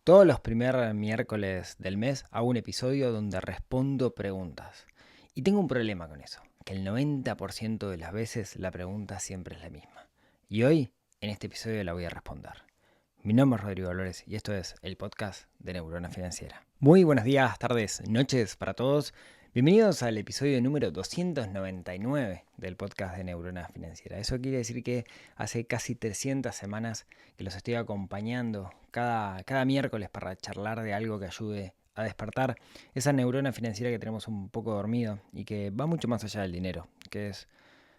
Todos los primeros miércoles del mes hago un episodio donde respondo preguntas. Y tengo un problema con eso, que el 90% de las veces la pregunta siempre es la misma. Y hoy, en este episodio, la voy a responder. Mi nombre es Rodrigo Valores y esto es el podcast de Neurona Financiera. Muy buenos días, tardes, noches para todos. Bienvenidos al episodio número 299 del podcast de Neurona Financiera. Eso quiere decir que hace casi 300 semanas que los estoy acompañando cada miércoles para charlar de algo que ayude a despertar esa neurona financiera que tenemos un poco dormido y que va mucho más allá del dinero, que es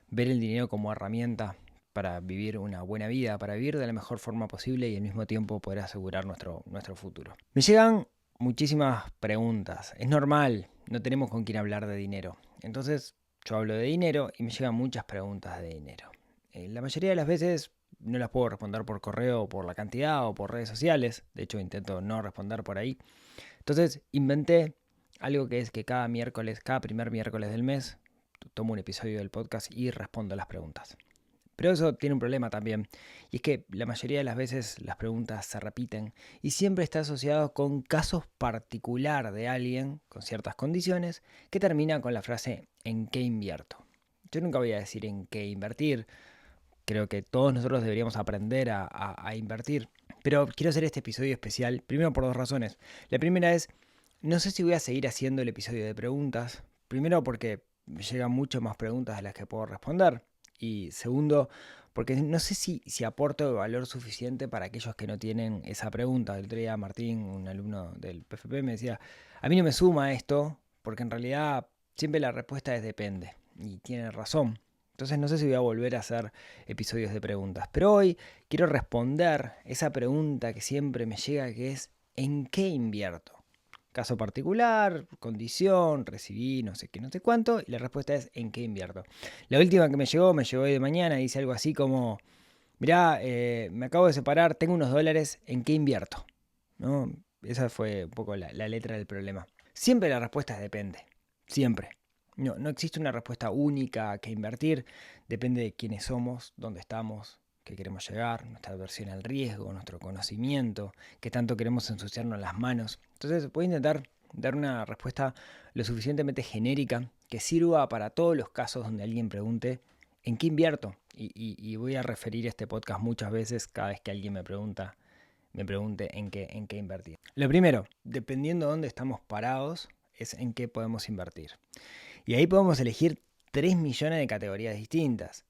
ver el dinero como herramienta para vivir una buena vida, para vivir de la mejor forma posible y al mismo tiempo poder asegurar nuestro futuro. Me llegan muchísimas preguntas. Es normal, no tenemos con quién hablar de dinero. Entonces yo hablo de dinero y me llegan muchas preguntas de dinero. La mayoría de las veces no las puedo responder por correo, por la cantidad o por redes sociales. De hecho intento no responder por ahí. Entonces inventé algo que es que cada miércoles, cada primer miércoles del mes, tomo un episodio del podcast y respondo las preguntas. Pero eso tiene un problema también, y es que la mayoría de las veces las preguntas se repiten y siempre está asociado con casos particular de alguien con ciertas condiciones que termina con la frase ¿en qué invierto? Yo nunca voy a decir en qué invertir, creo que todos nosotros deberíamos aprender a invertir, pero quiero hacer este episodio especial primero por dos razones. La primera es, no sé si voy a seguir haciendo el episodio de preguntas, primero porque me llegan muchas más preguntas de las que puedo responder. Y segundo, porque no sé si aporto valor suficiente para aquellos que no tienen esa pregunta. El otro día Martín, un alumno del PFP, me decía, a mí no me suma esto, porque en realidad siempre la respuesta es depende. Y tiene razón. Entonces no sé si voy a volver a hacer episodios de preguntas. Pero hoy quiero responder esa pregunta que siempre me llega, que es ¿en qué invierto? Caso particular, condición, recibí, no sé qué, no sé cuánto, y la respuesta es ¿en qué invierto? La última que me llegó hoy de mañana, dice algo así como, mirá, me acabo de separar, tengo unos dólares, ¿en qué invierto? ¿No? Esa fue un poco la letra del problema. Siempre la respuesta es depende, siempre. No existe una respuesta única que invertir, depende de quiénes somos, dónde estamos, qué queremos llegar, nuestra aversión al riesgo, nuestro conocimiento, qué tanto queremos ensuciarnos las manos. Entonces voy a intentar dar una respuesta lo suficientemente genérica que sirva para todos los casos donde alguien pregunte ¿en qué invierto? Y voy a referir este podcast muchas veces cada vez que alguien me pregunte en qué invertir. Lo primero, dependiendo de dónde estamos parados, es en qué podemos invertir. Y ahí podemos elegir 3 millones de categorías distintas.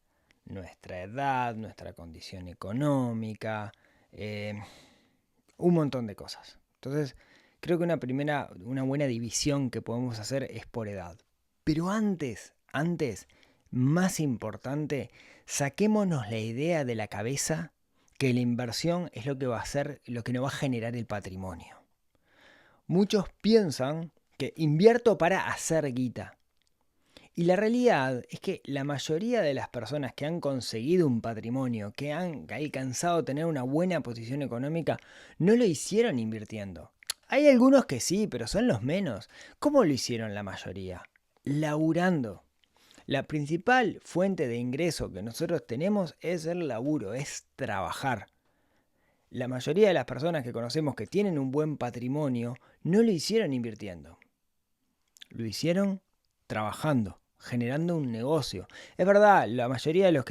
Nuestra edad, nuestra condición económica, eh, un montón de cosas. Entonces, creo que una buena división que podemos hacer es por edad. Pero antes, más importante, saquémonos la idea de la cabeza que la inversión es lo que va a hacer, lo que nos va a generar el patrimonio. Muchos piensan que invierto para hacer guita. Y la realidad es que la mayoría de las personas que han conseguido un patrimonio, que han alcanzado tener una buena posición económica, no lo hicieron invirtiendo. Hay algunos que sí, pero son los menos. ¿Cómo lo hicieron la mayoría? Laburando. La principal fuente de ingreso que nosotros tenemos es el laburo, es trabajar. La mayoría de las personas que conocemos que tienen un buen patrimonio no lo hicieron invirtiendo. Lo hicieron trabajando, generando un negocio. Es verdad, la mayoría de las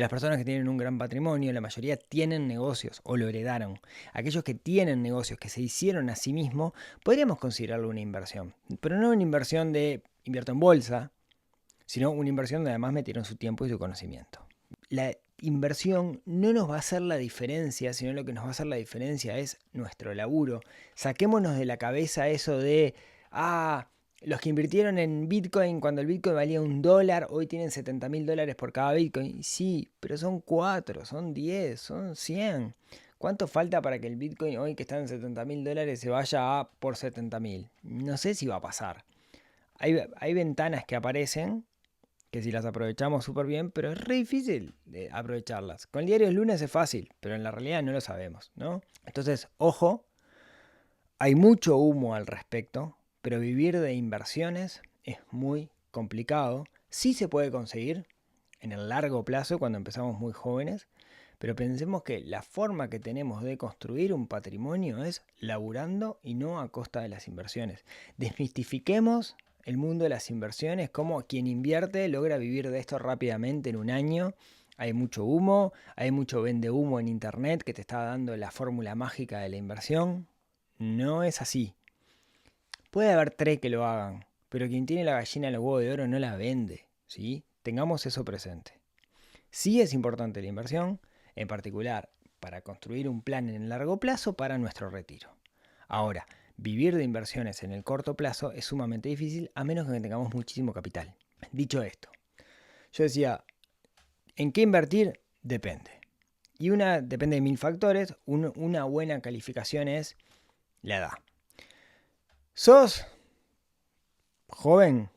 personas que tienen un gran patrimonio, la mayoría tienen negocios o lo heredaron. Aquellos que tienen negocios que se hicieron a sí mismos, podríamos considerarlo una inversión. Pero no una inversión de invierto en bolsa, sino una inversión donde además metieron su tiempo y su conocimiento. La inversión no nos va a hacer la diferencia, sino lo que nos va a hacer la diferencia es nuestro laburo. Saquémonos de la cabeza eso de, los que invirtieron en Bitcoin cuando el Bitcoin valía $1, hoy tienen $70.000 por cada Bitcoin. Sí, pero son 4, son 10, son 100. ¿Cuánto falta para que el Bitcoin hoy que está en $70.000 se vaya a por 70.000? No sé si va a pasar. Hay ventanas que aparecen que si las aprovechamos súper bien, pero es re difícil de aprovecharlas. Con el diario del lunes es fácil, pero en la realidad no lo sabemos, ¿no? Entonces, ojo, hay mucho humo al respecto, pero vivir de inversiones es muy complicado. Sí se puede conseguir en el largo plazo cuando empezamos muy jóvenes, Pero pensemos que la forma que tenemos de construir un patrimonio es laburando y no a costa de las inversiones. Desmistifiquemos el mundo de las inversiones, como quien invierte logra vivir de esto rápidamente en un año. Hay mucho humo, hay mucho vende humo en internet que te está dando la fórmula mágica de la inversión. No es así. Puede haber tres que lo hagan, pero quien tiene la gallina en los huevos de oro no la vende, ¿sí? Tengamos eso presente. Sí es importante la inversión, en particular para construir un plan en el largo plazo para nuestro retiro. Ahora, vivir de inversiones en el corto plazo es sumamente difícil a menos que tengamos muchísimo capital. Dicho esto, yo decía, ¿en qué invertir? Depende. Y depende de 1000 factores. Una buena calificación es la edad. ¿Sos joven?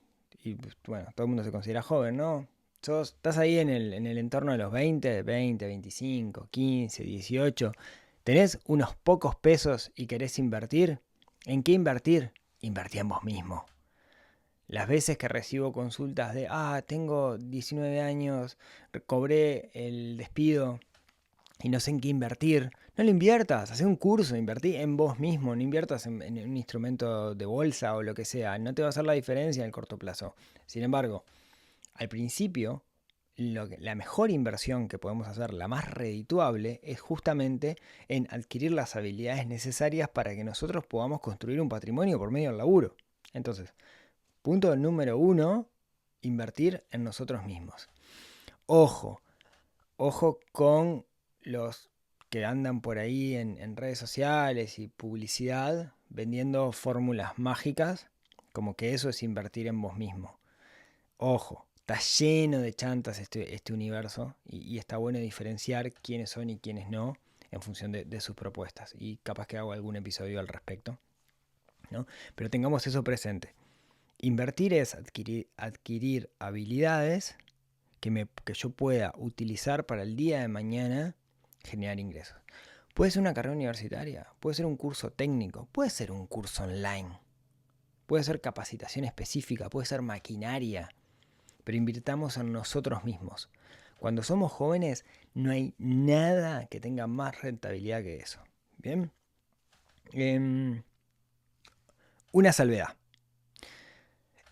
Y bueno, todo el mundo se considera joven, ¿no? Estás ahí en el entorno de los 20, 25, 15, 18. ¿Tenés unos pocos pesos y querés invertir? ¿En qué invertir? Invertí en vos mismo. Las veces que recibo consultas de, tengo 19 años, cobré el despido y no sé en qué invertir. No lo inviertas, haz un curso, invertí en vos mismo, no inviertas en un instrumento de bolsa o lo que sea. No te va a hacer la diferencia en el corto plazo. Sin embargo, al principio, la mejor inversión que podemos hacer, la más redituable, es justamente en adquirir las habilidades necesarias para que nosotros podamos construir un patrimonio por medio del laburo. Entonces, punto número 1, invertir en nosotros mismos. Ojo con los que andan por ahí en redes sociales y publicidad vendiendo fórmulas mágicas, como que eso es invertir en vos mismo. Ojo, está lleno de chantas este universo y está bueno diferenciar quiénes son y quiénes no en función de sus propuestas. Y capaz que hago algún episodio al respecto, ¿no? Pero tengamos eso presente. Invertir es adquirir habilidades que yo pueda utilizar para el día de mañana generar ingresos. Puede ser una carrera universitaria, puede ser un curso técnico, puede ser un curso online, puede ser capacitación específica, puede ser maquinaria, pero invirtamos en nosotros mismos. Cuando somos jóvenes no hay nada que tenga más rentabilidad que eso. Bien. Una salvedad.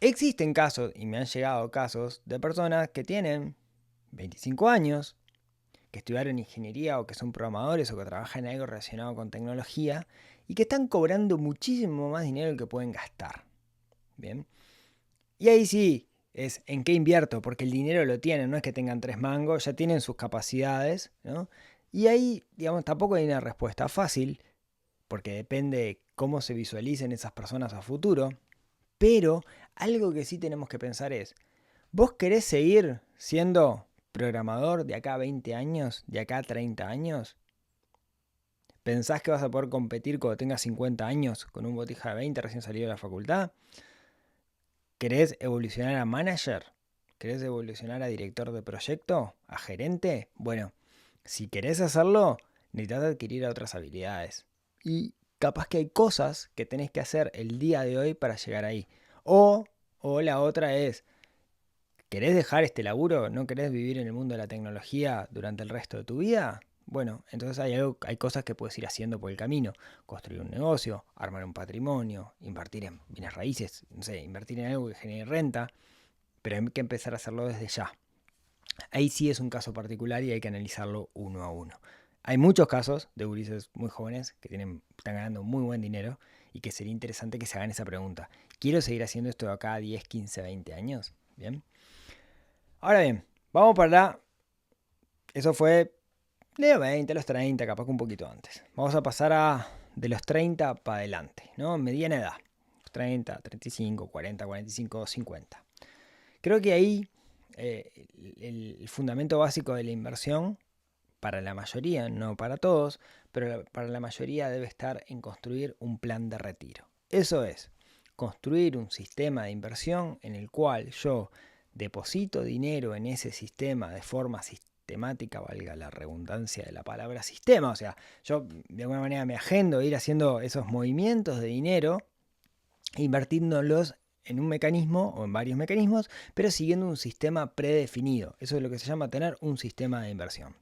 Existen casos, y me han llegado casos, de personas que tienen 25 años, que estudiaron ingeniería o que son programadores o que trabajan en algo relacionado con tecnología y que están cobrando muchísimo más dinero del que pueden gastar. Bien. Y ahí sí es en qué invierto, porque el dinero lo tienen, no es que tengan 3 mangos, ya tienen sus capacidades, ¿no? Y ahí, digamos, tampoco hay una respuesta fácil, porque depende de cómo se visualicen esas personas a futuro. Pero algo que sí tenemos que pensar es, ¿vos querés seguir siendo programador de acá a 20 años, de acá a 30 años? ¿Pensás que vas a poder competir cuando tengas 50 años con un botija de 20 recién salido de la facultad? ¿Querés evolucionar a manager? ¿Querés evolucionar a director de proyecto? ¿A gerente? Bueno, si querés hacerlo, necesitas adquirir otras habilidades. Y capaz que hay cosas que tenés que hacer el día de hoy para llegar ahí. O la otra es, ¿querés dejar este laburo? ¿No querés vivir en el mundo de la tecnología durante el resto de tu vida? Bueno, entonces hay cosas que puedes ir haciendo por el camino. Construir un negocio, armar un patrimonio, invertir en bienes raíces, no sé, invertir en algo que genere renta, pero hay que empezar a hacerlo desde ya. Ahí sí es un caso particular y hay que analizarlo uno a uno. Hay muchos casos de gurises muy jóvenes que están ganando muy buen dinero y que sería interesante que se hagan esa pregunta. ¿Quiero seguir haciendo esto de acá a 10, 15, 20 años? Bien. Ahora bien, vamos para... Eso fue de los 20 a los 30, capaz que un poquito antes. Vamos a pasar a de los 30 para adelante, ¿no? Mediana edad. 30, 35, 40, 45, 50. Creo que ahí el fundamento básico de la inversión, para la mayoría, no para todos, pero para la mayoría debe estar en construir un plan de retiro. Eso es, construir un sistema de inversión en el cual yo deposito dinero en ese sistema de forma sistemática, valga la redundancia de la palabra sistema, o sea, yo de alguna manera me agendo ir haciendo esos movimientos de dinero, invirtiéndolos en un mecanismo o en varios mecanismos, pero siguiendo un sistema predefinido. Eso es lo que se llama tener un sistema de inversión.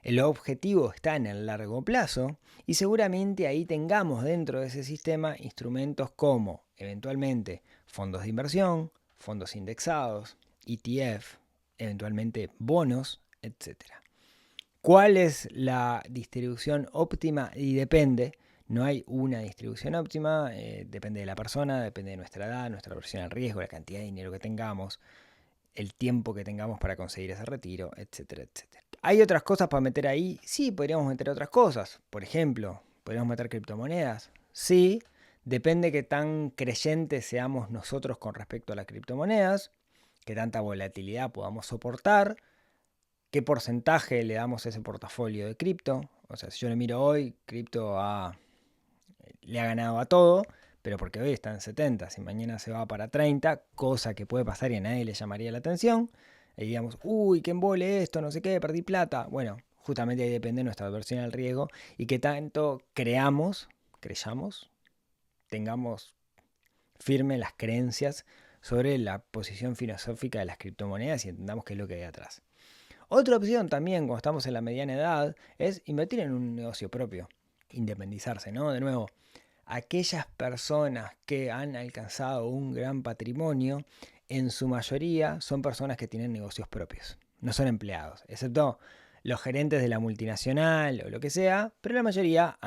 El objetivo está en el largo plazo y seguramente ahí tengamos dentro de ese sistema instrumentos como eventualmente fondos de inversión, fondos indexados, ETF, eventualmente bonos, etc. ¿Cuál es la distribución óptima? Y depende. No hay una distribución óptima, depende de la persona, depende de nuestra edad, nuestra versión al riesgo, la cantidad de dinero que tengamos, el tiempo que tengamos para conseguir ese retiro, etcétera, etcétera. ¿Hay otras cosas para meter ahí? Sí, podríamos meter otras cosas. Por ejemplo, ¿podríamos meter criptomonedas? Sí, depende qué tan creyentes seamos nosotros con respecto a las criptomonedas, qué tanta volatilidad podamos soportar, qué porcentaje le damos a ese portafolio de cripto. O sea, si yo lo miro hoy, cripto le ha ganado a todo, pero porque hoy está en 70, si mañana se va para 30, cosa que puede pasar y a nadie le llamaría la atención, y digamos, uy, qué embole esto, no sé qué, perdí plata. Bueno, justamente ahí depende nuestra aversión al riesgo y qué tanto creyamos, tengamos firme las creencias sobre la posición filosófica de las criptomonedas y entendamos qué es lo que hay atrás. Otra opción también cuando estamos en la mediana edad es invertir en un negocio propio, independizarse, ¿no? De nuevo, aquellas personas que han alcanzado un gran patrimonio, en su mayoría son personas que tienen negocios propios, no son empleados, excepto los gerentes de la multinacional o lo que sea, pero la mayoría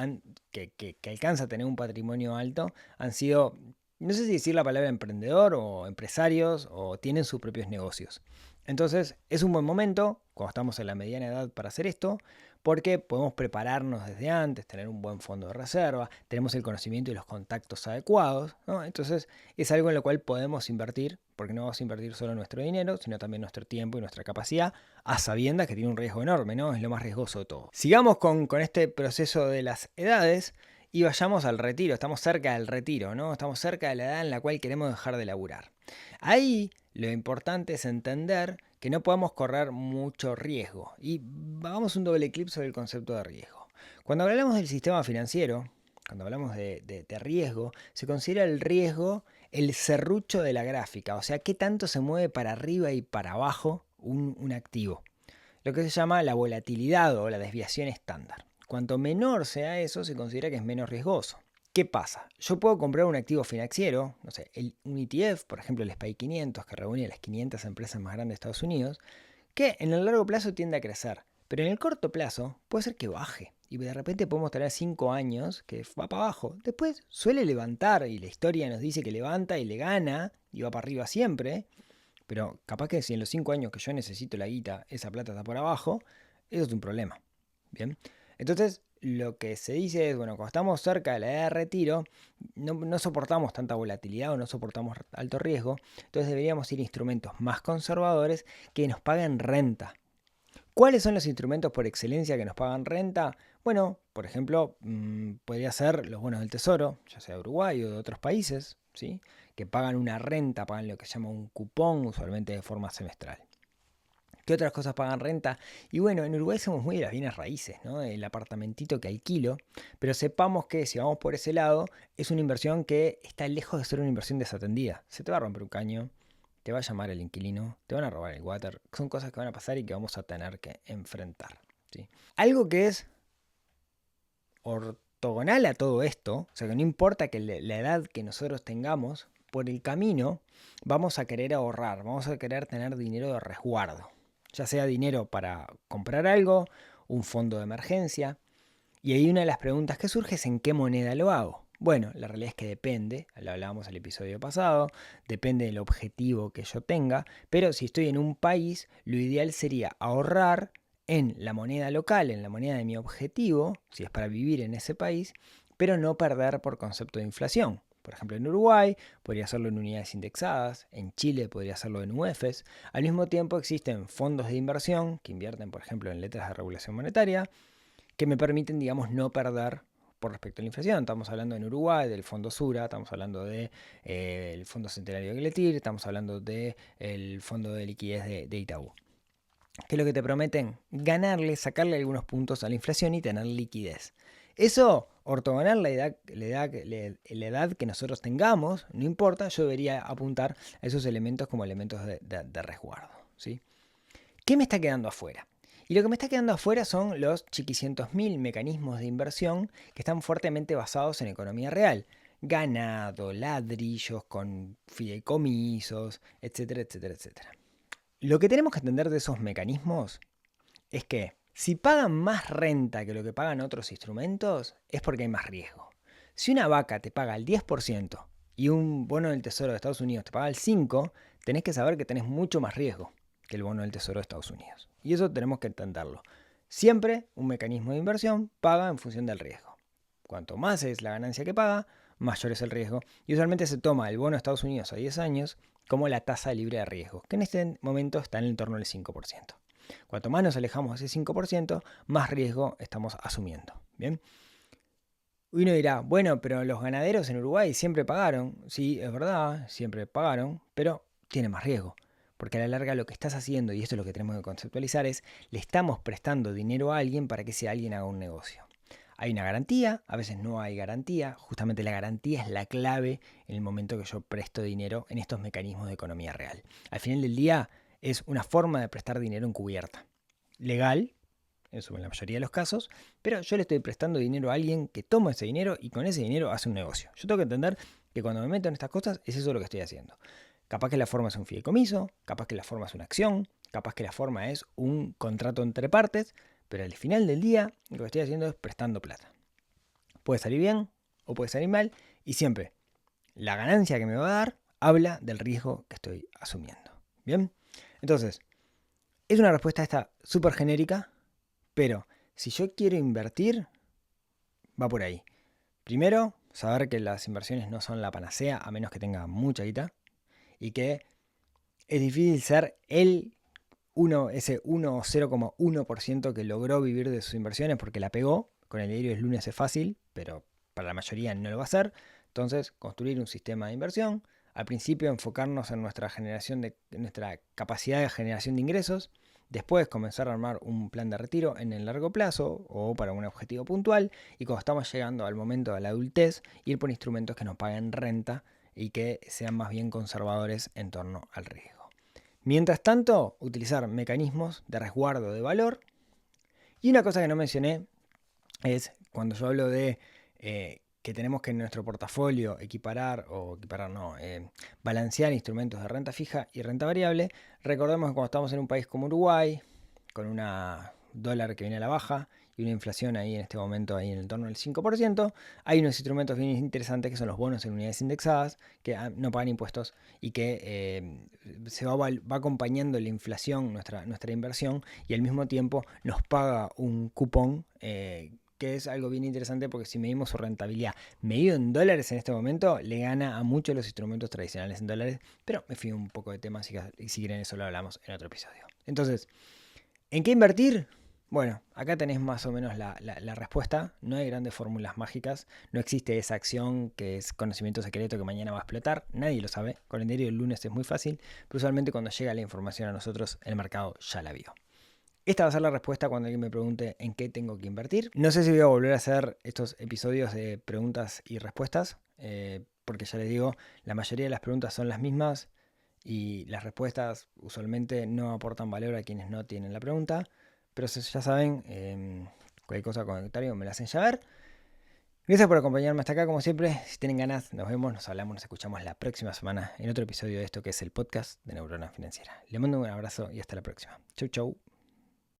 que alcanza a tener un patrimonio alto han sido, no sé si decir la palabra emprendedor o empresarios o tienen sus propios negocios. Entonces es un buen momento, cuando estamos en la mediana edad, para hacer esto, porque podemos prepararnos desde antes, tener un buen fondo de reserva, tenemos el conocimiento y los contactos adecuados, ¿no? Entonces es algo en lo cual podemos invertir, porque no vamos a invertir solo nuestro dinero, sino también nuestro tiempo y nuestra capacidad, a sabiendas que tiene un riesgo enorme, ¿no? Es lo más riesgoso de todo. Sigamos con este proceso de las edades y vayamos al retiro. Estamos cerca del retiro, ¿no? Estamos cerca de la edad en la cual queremos dejar de laburar. Ahí lo importante es entender que no podemos correr mucho riesgo. Y hagamos un doble clic sobre el concepto de riesgo. Cuando hablamos del sistema financiero, cuando hablamos de riesgo, se considera el riesgo el serrucho de la gráfica, o sea, qué tanto se mueve para arriba y para abajo un activo. Lo que se llama la volatilidad o la desviación estándar. Cuanto menor sea eso, se considera que es menos riesgoso. ¿Qué pasa? Yo puedo comprar un activo financiero, no sé, un ETF, por ejemplo el SPY 500, que reúne las 500 empresas más grandes de Estados Unidos, que en el largo plazo tiende a crecer, pero en el corto plazo puede ser que baje. Y de repente podemos tener 5 años que va para abajo. Después suele levantar y la historia nos dice que levanta y le gana y va para arriba siempre. Pero capaz que si en los 5 años que yo necesito la guita, esa plata está por abajo, eso es un problema. Bien. Entonces, lo que se dice es, bueno, cuando estamos cerca de la edad de retiro, no soportamos tanta volatilidad o no soportamos alto riesgo, entonces deberíamos ir a instrumentos más conservadores que nos paguen renta. ¿Cuáles son los instrumentos por excelencia que nos pagan renta? Bueno, por ejemplo, podría ser los bonos del tesoro, ya sea de Uruguay o de otros países, ¿sí? Que pagan una renta, pagan lo que se llama un cupón, usualmente de forma semestral. ¿Qué otras cosas pagan renta? Y bueno, en Uruguay somos muy de las bienes raíces, ¿no? El apartamentito que alquilo, pero sepamos que si vamos por ese lado, es una inversión que está lejos de ser una inversión desatendida. Se te va a romper un caño, te va a llamar el inquilino, te van a robar el water. Son cosas que van a pasar y que vamos a tener que enfrentar, ¿sí? Algo que es ortogonal a todo esto, o sea que no importa que la edad que nosotros tengamos, por el camino vamos a querer ahorrar, vamos a querer tener dinero de resguardo, ya sea dinero para comprar algo, un fondo de emergencia. Y ahí una de las preguntas que surge es ¿en qué moneda lo hago? Bueno, la realidad es que depende, lo hablábamos el episodio pasado, depende del objetivo que yo tenga, pero si estoy en un país, lo ideal sería ahorrar en la moneda local, en la moneda de mi objetivo, si es para vivir en ese país, pero no perder por concepto de inflación. Por ejemplo, en Uruguay podría hacerlo en unidades indexadas, en Chile podría hacerlo en UEFs. Al mismo tiempo existen fondos de inversión que invierten, por ejemplo, en letras de regulación monetaria, que me permiten, digamos, no perder por respecto a la inflación. Estamos hablando en Uruguay del Fondo Sura, estamos hablando del Fondo Centenario de Gletir, estamos hablando del Fondo de Liquidez de Itaú. ¿Qué es lo que te prometen? Ganarle, sacarle algunos puntos a la inflación y tener liquidez. Eso, ortogonal la edad que nosotros tengamos, no importa, yo debería apuntar a esos elementos como elementos de resguardo, ¿sí? ¿Qué me está quedando afuera? Y lo que me está quedando afuera son los chiquicientos mil mecanismos de inversión que están fuertemente basados en economía real. Ganado, ladrillos con fideicomisos, etcétera, etcétera, etcétera. Lo que tenemos que entender de esos mecanismos es que si pagan más renta que lo que pagan otros instrumentos, es porque hay más riesgo. Si una vaca te paga el 10% y un bono del Tesoro de Estados Unidos te paga el 5%, tenés que saber que tenés mucho más riesgo que el bono del Tesoro de Estados Unidos. Y eso tenemos que entenderlo. Siempre un mecanismo de inversión paga en función del riesgo. Cuanto más es la ganancia que paga, mayor es el riesgo. Y usualmente se toma el bono de Estados Unidos a 10 años como la tasa libre de riesgo, que en este momento está en el entorno del 5%. Cuanto más nos alejamos de ese 5%, más riesgo estamos asumiendo. ¿Bien? Uno dirá, bueno, pero los ganaderos en Uruguay siempre pagaron. Sí, es verdad, siempre pagaron, pero tiene más riesgo. Porque a la larga lo que estás haciendo, y esto es lo que tenemos que conceptualizar, es le estamos prestando dinero a alguien para que ese alguien haga un negocio. Hay una garantía, a veces no hay garantía. Justamente la garantía es la clave en el momento que yo presto dinero en estos mecanismos de economía real. Al final del día es una forma de prestar dinero encubierta. Legal, eso en la mayoría de los casos, pero yo le estoy prestando dinero a alguien que toma ese dinero y con ese dinero hace un negocio. Yo tengo que entender que cuando me meto en estas cosas es eso lo que estoy haciendo. Capaz que la forma es un fideicomiso, capaz que la forma es una acción, capaz que la forma es un contrato entre partes, pero al final del día lo que estoy haciendo es prestando plata. Puede salir bien o puede salir mal y siempre la ganancia que me va a dar habla del riesgo que estoy asumiendo. ¿Bien? Entonces, es una respuesta esta súper genérica, pero si yo quiero invertir, va por ahí. Primero, saber que las inversiones no son la panacea a menos que tenga mucha guita y que es difícil ser ese 1 o 0,1% que logró vivir de sus inversiones porque la pegó. Con el diario del lunes es fácil, pero para la mayoría no lo va a hacer. Entonces, construir un sistema de inversión. Al principio, enfocarnos en nuestra capacidad de generación de ingresos. Después, comenzar a armar un plan de retiro en el largo plazo o para un objetivo puntual. Y cuando estamos llegando al momento de la adultez, ir por instrumentos que nos paguen renta y que sean más bien conservadores en torno al riesgo. Mientras tanto, utilizar mecanismos de resguardo de valor. Y una cosa que no mencioné es cuando yo hablo de que tenemos que en nuestro portafolio balancear instrumentos de renta fija y renta variable. Recordemos que cuando estamos en un país como Uruguay, con una dólar que viene a la baja y una inflación ahí en este momento ahí en el torno del 5%, hay unos instrumentos bien interesantes que son los bonos en unidades indexadas, que no pagan impuestos y que se va acompañando la inflación, nuestra inversión, y al mismo tiempo nos paga un cupón que es algo bien interesante porque si medimos su rentabilidad medido en dólares en este momento, le gana a muchos de los instrumentos tradicionales en dólares, pero me fui un poco de tema, y si quieren eso lo hablamos en otro episodio. Entonces, ¿en qué invertir? Bueno, acá tenés más o menos la respuesta. No hay grandes fórmulas mágicas. No existe esa acción que es conocimiento secreto que mañana va a explotar. Nadie lo sabe. Con el diario del lunes es muy fácil. Pero usualmente cuando llega la información a nosotros, el mercado ya la vio. Esta va a ser la respuesta cuando alguien me pregunte en qué tengo que invertir. No sé si voy a volver a hacer estos episodios de preguntas y respuestas. Porque ya les digo, la mayoría de las preguntas son las mismas. Y las respuestas usualmente no aportan valor a quienes no tienen la pregunta. Pero ya saben, cualquier cosa, comentario, me la hacen llegar. Gracias por acompañarme hasta acá, como siempre. Si tienen ganas, nos vemos, nos hablamos, nos escuchamos la próxima semana en otro episodio de esto que es el podcast de Neurona Financiera. Les mando un abrazo y hasta la próxima. Chau, chau.